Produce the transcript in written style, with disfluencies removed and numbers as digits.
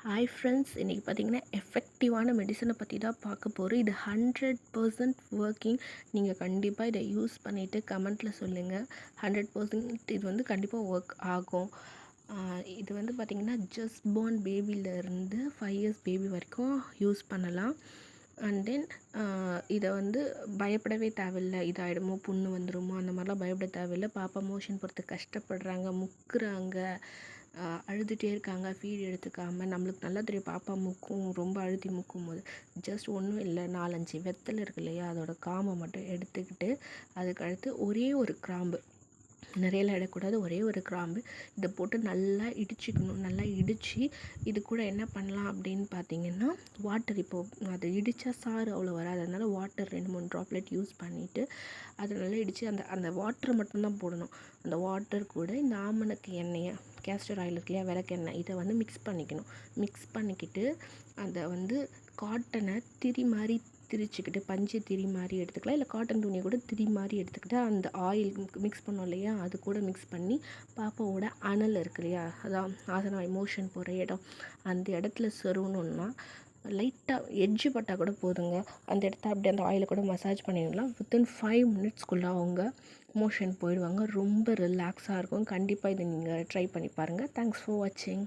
Hi friends, இன்றைக்கி பார்த்தீங்கன்னா எஃபெக்டிவான மெடிசனை பற்றி தான் பார்க்க போகிறோம். இது 100% ஒர்க்கிங். நீங்கள் கண்டிப்பாக இதை யூஸ் பண்ணிவிட்டு கமெண்ட்டில் சொல்லுங்கள். 100% இது வந்து கண்டிப்பாக ஒர்க் ஆகும். இது வந்து பார்த்திங்கன்னா ஜஸ்ட் பார்ன் பேபியிலேருந்து 5 இயர்ஸ் பேபி வரைக்கும் யூஸ் பண்ணலாம். அண்ட் தென் இதை வந்து பயப்படவே தேவையில்லை, இதாகிடுமோ புண்ணு வந்துடுமோ அந்த மாதிரிலாம் பயப்பட தேவையில்லை. பாப்பா மோஷன் போகிறதுக்கு கஷ்டப்படுறாங்க, முக்குறாங்க, அழுதுகிட்டே இருக்காங்க ஃபீட் எடுத்துக்காமல். நம்மளுக்கு நல்லா தெரியும் பாப்பா முக்கும், ரொம்ப அழுத்தி முக்கும் போது ஜஸ்ட் ஒன்றும் இல்லை, 4-5 வெத்தலை இருக்கு இல்லையா, அதோட காம்பை மட்டும் எடுத்துக்கிட்டு அதுக்கு அடுத்து ஒரே ஒரு கிராம்பு, நிறையலாம் இடக்கூடாது, ஒரே ஒரு கிராம்பு இதை போட்டு நல்லா இடிச்சிக்கணும். நல்லா இடித்து இது கூட என்ன பண்ணலாம் அப்படின்னு பார்த்தீங்கன்னா வாட்டர், இப்போது அது இடித்தா சாறு அவ்வளோ வராது, அதனால் வாட்டர் 2-3 ட்ராப்லெட் யூஸ் பண்ணிவிட்டு அதை நல்லா இடித்து அந்த அந்த வாட்டரை மட்டும்தான் போடணும். அந்த வாட்டர் கூட இந்த ஆமணக்கு எண்ணெயை, கேஸ்டர் ஆயில் இருக்கு இல்லையா, விளக்கெண்ணெய், இதை வந்து மிக்ஸ் பண்ணிக்கணும். மிக்ஸ் பண்ணிக்கிட்டு அதை வந்து காட்டனை திரி மாதிரி திரிச்சுக்கிட்டு, பஞ்சு திரி மாதிரி எடுத்துக்கலாம், இல்லை காட்டன் துணியை கூட திரி மாதிரி எடுத்துக்கிட்டு அந்த ஆயில் மிக்ஸ் பண்ணோம் இல்லையா, அது கூட மிக்ஸ் பண்ணி பாப்பாவோட அனல் இருக்கு இல்லையா, அதான் ஆசனம் எமோஷன் போகிற இடம், அந்த இடத்துல சொருகணுன்னா லைட்டாக எட்ஜு பட்டால் கூட போதுங்க. அந்த இடத்த அப்படியே அந்த ஆயிலை கூட மசாஜ் பண்ணிடலாம். வித்தின் 5 மினிட்ஸ்க்குள்ளே அவங்க மோஷன் போயிடுவாங்க. ரொம்ப ரிலாக்ஸாக இருக்கும். கண்டிப்பாக இதை நீங்கள் ட்ரை பண்ணி பாருங்கள். தேங்க்ஸ் ஃபார் வாட்சிங்.